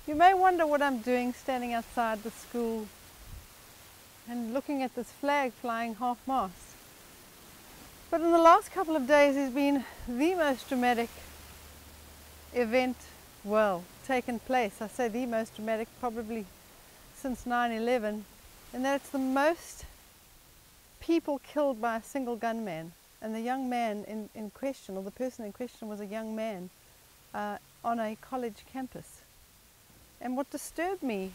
You may wonder what I'm doing standing outside the school and looking at this flag flying half-mast. But in the last couple of days there's been the most dramatic event, taken place. I say the most dramatic probably since 9/11, and that it's the most people killed by a single gunman. And the young man in question, or the person in question, was a young man on a college campus. And what disturbed me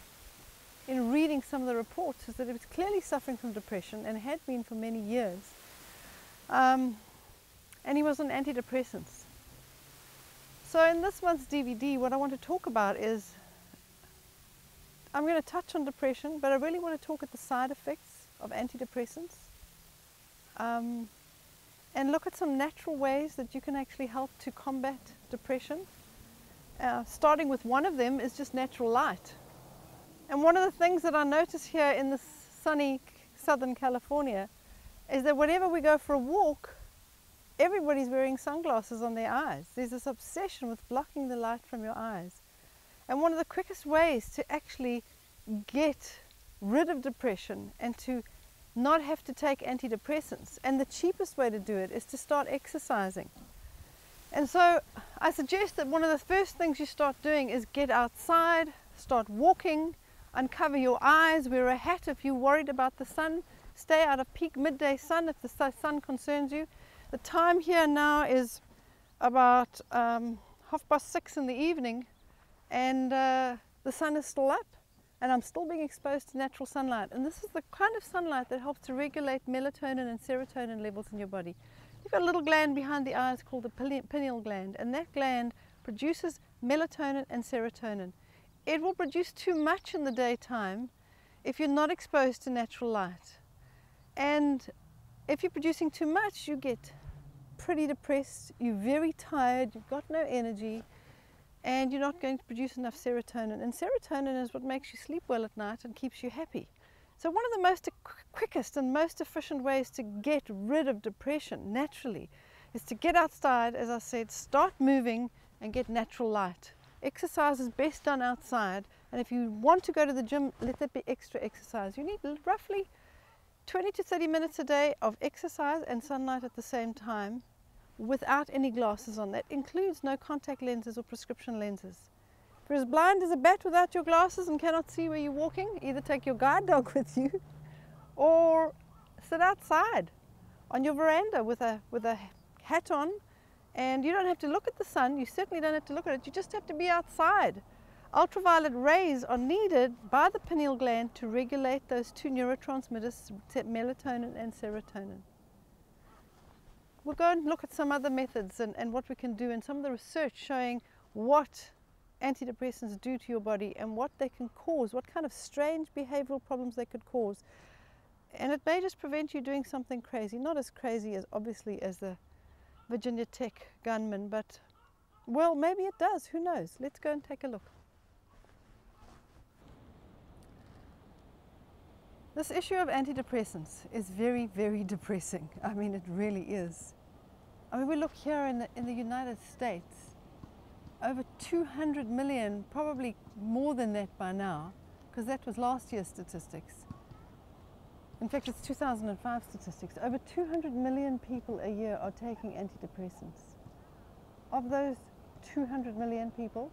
in reading some of the reports is that he was clearly suffering from depression and had been for many years. And he was on antidepressants. So in this month's DVD, what I want to talk about is, I'm going to touch on depression, but I really want to talk at the side effects of antidepressants. And look at some natural ways that you can actually help to combat depression. Starting with one of them is just natural light. And one of the things that I notice here in this sunny Southern California is that whenever we go for a walk, everybody's wearing sunglasses on their eyes. There's this obsession with blocking the light from your eyes. And one of the quickest ways to actually get rid of depression and to not have to take antidepressants, and the cheapest way to do it, is to start exercising. And so I suggest that one of the first things you start doing is get outside, start walking, uncover your eyes, wear a hat if you're worried about the sun, stay out of peak midday sun if the sun concerns you. The time here now is about 6:30 in the evening, and the sun is still up, and I'm still being exposed to natural sunlight. And this is the kind of sunlight that helps to regulate melatonin and serotonin levels in your body. You've got a little gland behind the eyes called the pineal gland, and that gland produces melatonin and serotonin. It will produce too much in the daytime if you're not exposed to natural light. And if you're producing too much, you get pretty depressed, you're very tired, you've got no energy, and you're not going to produce enough serotonin. And serotonin is what makes you sleep well at night and keeps you happy. So one of the most quickest and most efficient ways to get rid of depression naturally is to get outside, as I said, start moving and get natural light. Exercise is best done outside, and if you want to go to the gym, let that be extra exercise. You need roughly 20 to 30 minutes a day of exercise and sunlight at the same time without any glasses on. That includes no contact lenses or prescription lenses. If you're as blind as a bat without your glasses and cannot see where you're walking, either take your guide dog with you or sit outside on your veranda with a hat on, and you don't have to look at the sun. You certainly don't have to look at it. You just have to be outside. Ultraviolet rays are needed by the pineal gland to regulate those two neurotransmitters, melatonin and serotonin. We'll go and look at some other methods and what we can do, and some of the research showing what antidepressants do to your body and what they can cause, what kind of strange behavioral problems they could cause. And it may just prevent you doing something crazy, not as crazy as obviously as the Virginia Tech gunman, but well, maybe it does, who knows? Let's go and take a look. This issue of antidepressants is very, very depressing. I mean, it really is. I mean, we look here in the United States, over 200 million, probably more than that by now, because that was last year's statistics. In fact, it's 2005 statistics. Over 200 million people a year are taking antidepressants. Of those 200 million people,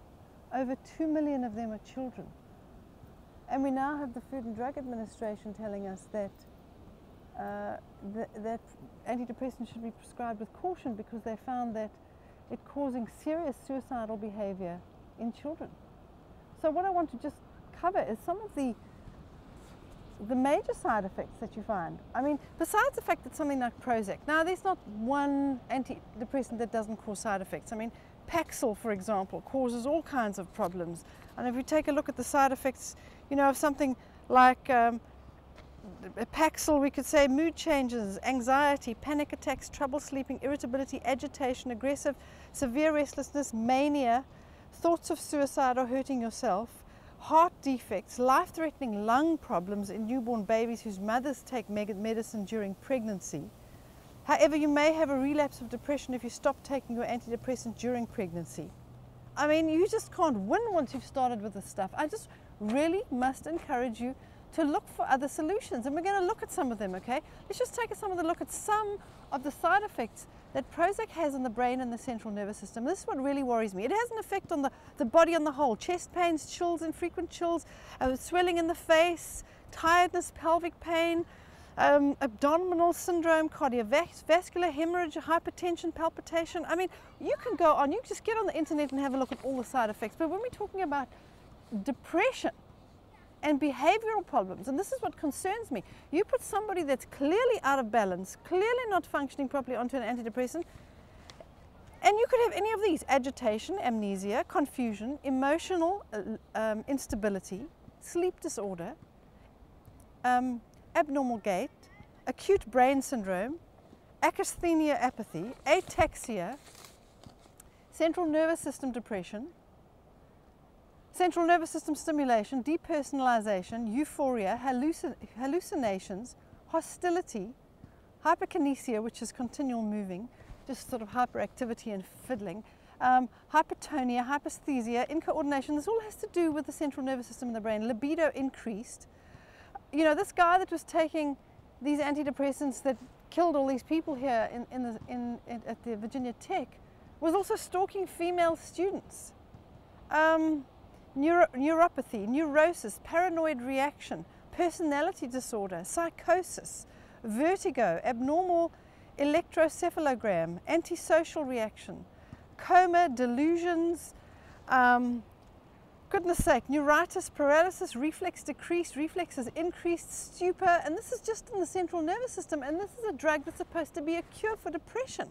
over 2 million of them are children. And we now have the Food and Drug Administration telling us that that antidepressants should be prescribed with caution because they found that it's causing serious suicidal behavior in children. So what I want to just cover is some of the major side effects that you find. I mean, besides the fact that something like Prozac, now there's not one antidepressant that doesn't cause side effects. I mean, Paxil, for example, causes all kinds of problems. And if we take a look at the side effects, you know, of something like Paxil, we could say mood changes, anxiety, panic attacks, trouble sleeping, irritability, agitation, aggressive, severe restlessness, mania, thoughts of suicide or hurting yourself, heart defects, life-threatening lung problems in newborn babies whose mothers take medicine during pregnancy. However, you may have a relapse of depression if you stop taking your antidepressant during pregnancy. I mean, you just can't win once you've started with this stuff. I just really must encourage you to look for other solutions, and we're going to look at some of them, okay? Let's just take a look at some of the side effects that Prozac has on the brain and the central nervous system. This is what really worries me. It has an effect on the body on the whole: chest pains, chills, infrequent chills, swelling in the face, tiredness, pelvic pain, abdominal syndrome, cardiovascular hemorrhage, hypertension, palpitation. I mean, you can go on, you just get on the internet and have a look at all the side effects. But when we're talking about depression and behavioral problems, and this is what concerns me, you put somebody that's clearly out of balance, clearly not functioning properly onto an antidepressant, and you could have any of these: agitation, amnesia, confusion, emotional instability, sleep disorder, abnormal gait, acute brain syndrome, akasthenia, apathy, ataxia, central nervous system depression, central nervous system stimulation, depersonalization, euphoria, hallucinations, hostility, hyperkinesia, which is continual moving, just sort of hyperactivity and fiddling, hypertonia, hyperesthesia, incoordination. This all has to do with the central nervous system in the brain. Libido increased. You know, this guy that was taking these antidepressants that killed all these people here at the Virginia Tech was also stalking female students. Neuropathy, neurosis, paranoid reaction, personality disorder, psychosis, vertigo, abnormal electrocephalogram, antisocial reaction, coma, delusions, goodness sake, neuritis, paralysis, reflex decreased, reflexes increased, stupor, and this is just in the central nervous system, and this is a drug that's supposed to be a cure for depression.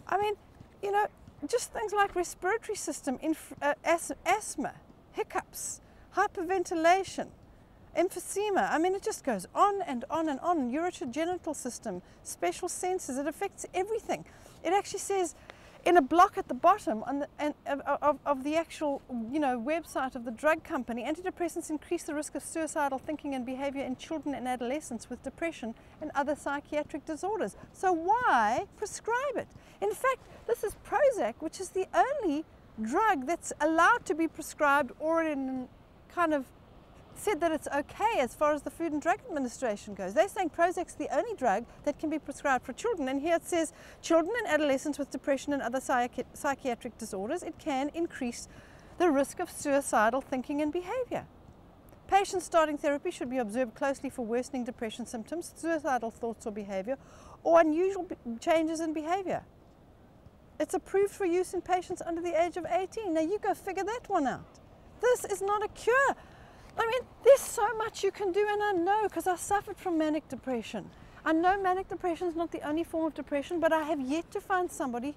I mean, you know, just things like respiratory system, asthma, hiccups, hyperventilation, emphysema. I mean, it just goes on and on and on. Urogenital system, special senses, it affects everything. It actually says in a block at the bottom on of the actual, you know, website of the drug company, antidepressants increase the risk of suicidal thinking and behavior in children and adolescents with depression and other psychiatric disorders. So why prescribe it? In fact, this is Prozac, which is the only drug that's allowed to be prescribed, or in kind of said that it's okay as far as the Food and Drug Administration goes. They're saying Prozac's the only drug that can be prescribed for children, and here it says children and adolescents with depression and other psychiatric disorders, it can increase the risk of suicidal thinking and behavior. Patients starting therapy should be observed closely for worsening depression symptoms, suicidal thoughts or behavior, or unusual changes in behavior. It's approved for use in patients under the age of 18. Now you go figure that one out. This is not a cure. I mean, there's so much you can do, and I know, because I suffered from manic depression. I know manic depression is not the only form of depression, but I have yet to find somebody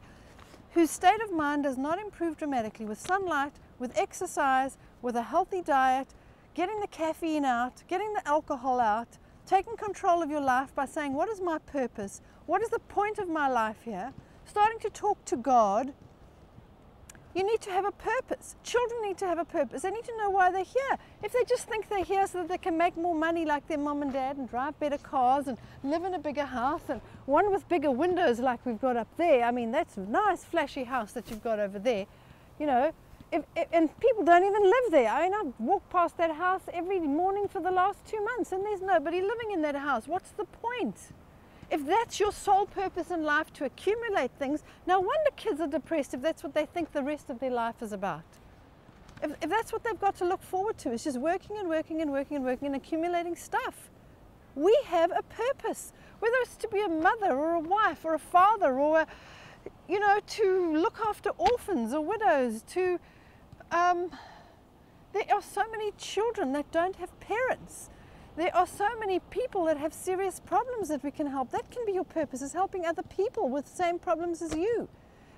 whose state of mind does not improve dramatically with sunlight, with exercise, with a healthy diet, getting the caffeine out, getting the alcohol out, taking control of your life by saying, what is my purpose? What is the point of my life here? Starting to talk to God. You need to have a purpose. Children need to have a purpose. They need to know why they're here. If they just think they're here so that they can make more money like their mom and dad and drive better cars and live in a bigger house, and one with bigger windows like we've got up there. I mean, that's a nice flashy house that you've got over there. You know, and people don't even live there. I mean, I walk past that house every morning for the last 2 months, and there's nobody living in that house. What's the point? If that's your sole purpose in life, to accumulate things, no wonder kids are depressed if that's what they think the rest of their life is about. If that's what they've got to look forward to, is just working and working and working and working and accumulating stuff. We have a purpose, whether it's to be a mother or a wife or a father, or, you know, to look after orphans or widows, to, there are so many children that don't have parents. There are so many people that have serious problems that we can help. That can be your purpose, is helping other people with the same problems as you.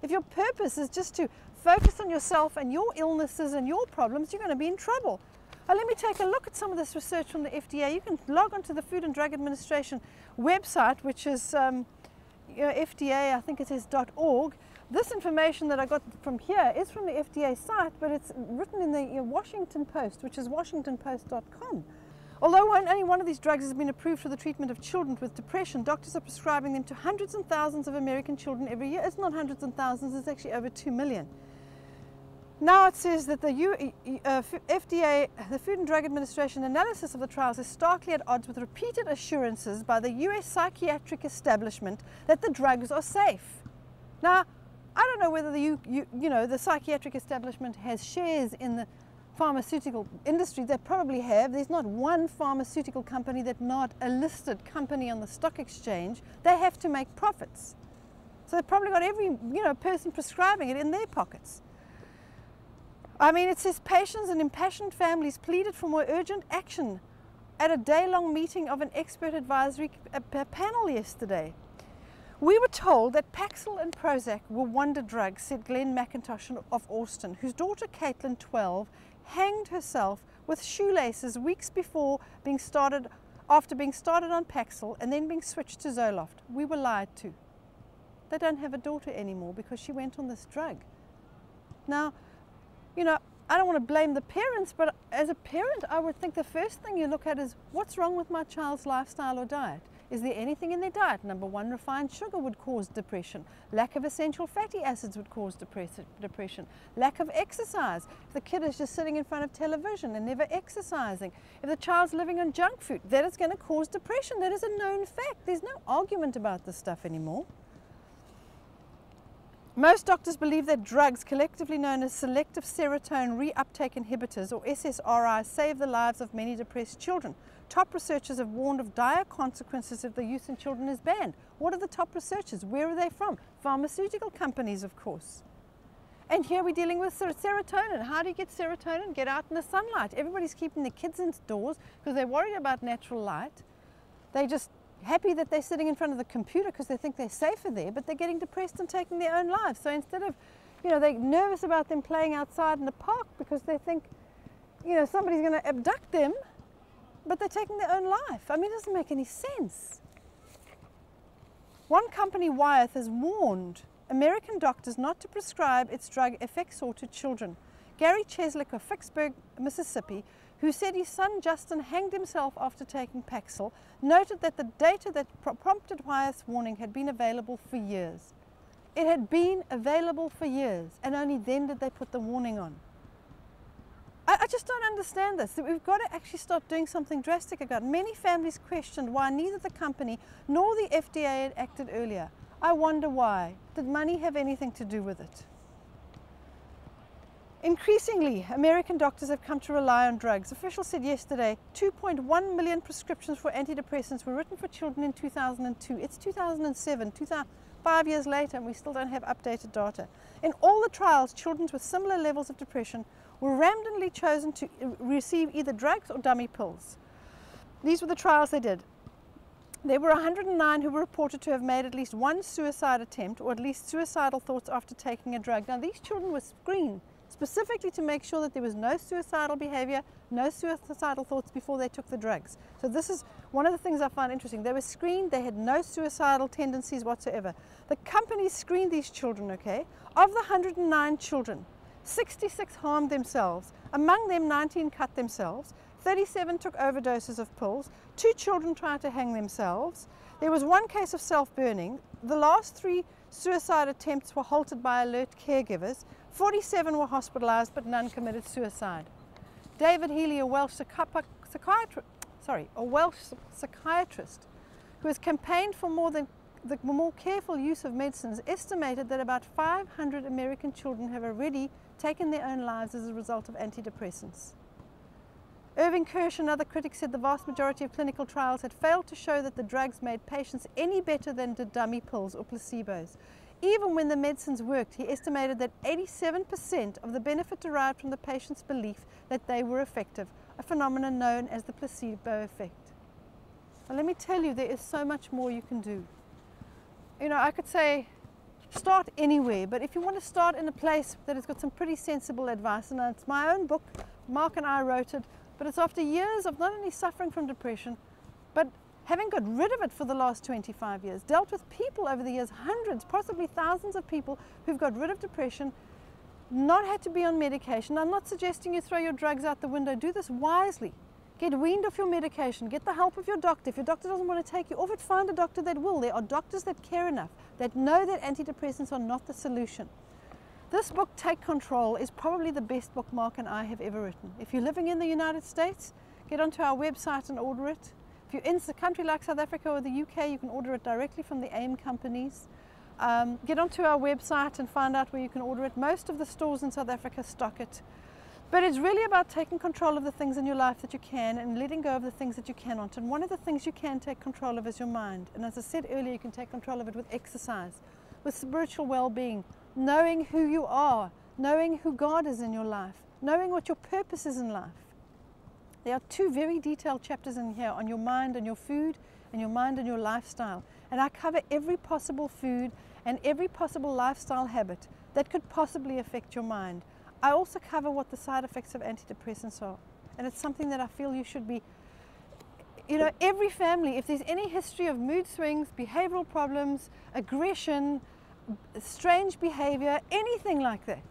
If your purpose is just to focus on yourself and your illnesses and your problems, you're going to be in trouble. Let me take a look at some of this research from the FDA. You can log onto the Food and Drug Administration website, which is FDA, I think it is .org. This information that I got from here is from the FDA site, but it's written in the Washington Post, which is washingtonpost.com. Although only one of these drugs has been approved for the treatment of children with depression, doctors are prescribing them to hundreds and thousands of American children every year. It's not hundreds and thousands, it's actually over 2 million. Now it says that the FDA, the Food and Drug Administration analysis of the trials is starkly at odds with repeated assurances by the US psychiatric establishment that the drugs are safe. Now, I don't know whether the psychiatric establishment has shares in the pharmaceutical industry. They probably have. There's not one pharmaceutical company that's not a listed company on the stock exchange. They have to make profits. So they've probably got every person prescribing it in their pockets. I mean, it says patients and impassioned families pleaded for more urgent action at a day-long meeting of an expert advisory panel yesterday. We were told that Paxil and Prozac were wonder drugs, said Glenn McIntosh of Austin, whose daughter Caitlin, 12, hanged herself with shoelaces weeks after being started on Paxil and then being switched to Zoloft. We were lied to. They don't have a daughter anymore because she went on this drug. Now, I don't want to blame the parents, but as a parent, I would think the first thing you look at is what's wrong with my child's lifestyle or diet? Is there anything in their diet? Number one, refined sugar would cause depression. Lack of essential fatty acids would cause depression. Lack of exercise. If the kid is just sitting in front of television and never exercising. If the child's living on junk food, that is going to cause depression. That is a known fact. There's no argument about this stuff anymore. Most doctors believe that drugs, collectively known as selective serotonin reuptake inhibitors, or SSRIs, save the lives of many depressed children. Top researchers have warned of dire consequences if the use in children is banned. What are the top researchers? Where are they from? Pharmaceutical companies, of course. And here we're dealing with serotonin. How do you get serotonin? Get out in the sunlight. Everybody's keeping their kids indoors because they're worried about natural light. They're just happy that they're sitting in front of the computer because they think they're safer there, but they're getting depressed and taking their own lives. So instead of, they're nervous about them playing outside in the park because they think, somebody's going to abduct them, but they're taking their own life. I mean, it doesn't make any sense. One company, Wyeth, has warned American doctors not to prescribe its drug Effexor to children. Gary Cheslick of Vicksburg, Mississippi, who said his son Justin hanged himself after taking Paxil, noted that the data that prompted Wyeth's warning had been available for years. It had been available for years, and only then did they put the warning on. I just don't understand this. We've got to actually start doing something drastic about it. Many families questioned why neither the company nor the FDA had acted earlier. I wonder why. Did money have anything to do with it? Increasingly, American doctors have come to rely on drugs. Officials said yesterday 2.1 million prescriptions for antidepressants were written for children in 2002. It's 2007, 5 years later, and we still don't have updated data. In all the trials, children with similar levels of depression were randomly chosen to receive either drugs or dummy pills. These were the trials they did. There were 109 who were reported to have made at least one suicide attempt or at least suicidal thoughts after taking a drug. Now, these children were screened specifically to make sure that there was no suicidal behavior, no suicidal thoughts before they took the drugs. So this is one of the things I find interesting. They were screened, they had no suicidal tendencies whatsoever. The company screened these children, okay? Of the 109 children, 66 harmed themselves. Among them, 19 cut themselves. 37 took overdoses of pills. 2 children tried to hang themselves. There was 1 case of self-burning. The last 3 suicide attempts were halted by alert caregivers. 47 were hospitalized, but none committed suicide. David Healy, a Welsh psychiatrist who has campaigned for the more careful use of medicines, estimated that about 500 American children have already taken their own lives as a result of antidepressants. Irving Kirsch, another critic, said the vast majority of clinical trials had failed to show that the drugs made patients any better than did dummy pills or placebos. Even when the medicines worked, he estimated that 87% of the benefit derived from the patient's belief that they were effective, a phenomenon known as the placebo effect. Well, let me tell you, there is so much more you can do. I could say start anywhere, but if you want to start in a place that has got some pretty sensible advice, and it's my own book, Mark and I wrote it, but it's after years of not only suffering from depression, but having got rid of it for the last 25 years, dealt with people over the years, hundreds, possibly thousands of people who've got rid of depression, not had to be on medication. I'm not suggesting you throw your drugs out the window. Do this wisely. Get weaned off your medication. Get the help of your doctor. If your doctor doesn't want to take you off it, find a doctor that will. There are doctors that care enough, that know that antidepressants are not the solution. This book, Take Control, is probably the best book Mark and I have ever written. If you're living in the United States, get onto our website and order it. If you're in a country like South Africa or the UK, you can order it directly from the AIM companies. Get onto our website and find out where you can order it. Most of the stores in South Africa stock it. But it's really about taking control of the things in your life that you can and letting go of the things that you cannot. And one of the things you can take control of is your mind. And as I said earlier, you can take control of it with exercise, with spiritual well-being, knowing who you are, knowing who God is in your life, knowing what your purpose is in life. There are 2 very detailed chapters in here on your mind and your food and your mind and your lifestyle. And I cover every possible food and every possible lifestyle habit that could possibly affect your mind. I also cover what the side effects of antidepressants are. And it's something that I feel you should be, every family, if there's any history of mood swings, behavioral problems, aggression, strange behavior, anything like that,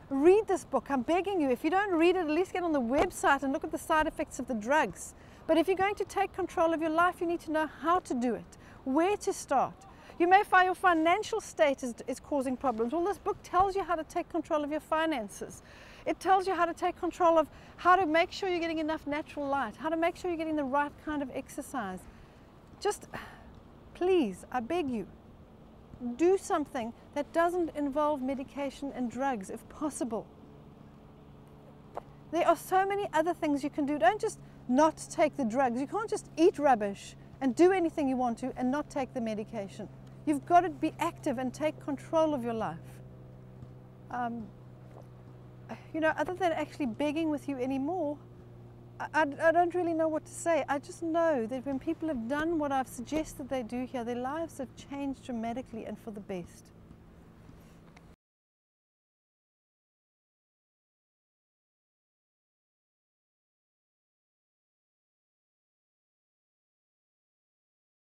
read this book. I'm begging you. If you don't read it, at least get on the website and look at the side effects of the drugs. But if you're going to take control of your life, you need to know how to do it, where to start. You may find your financial state is causing problems. Well, this book tells you how to take control of your finances. It tells you how to take control of how to make sure you're getting enough natural light, how to make sure you're getting the right kind of exercise. Just, please, I beg you, do something that doesn't involve medication and drugs, if possible. There are so many other things you can do. Don't just not take the drugs. You can't just eat rubbish and do anything you want to and not take the medication. You've got to be active and take control of your life. Other than actually begging with you anymore, I don't really know what to say. I just know that when people have done what I've suggested they do here, their lives have changed dramatically and for the best.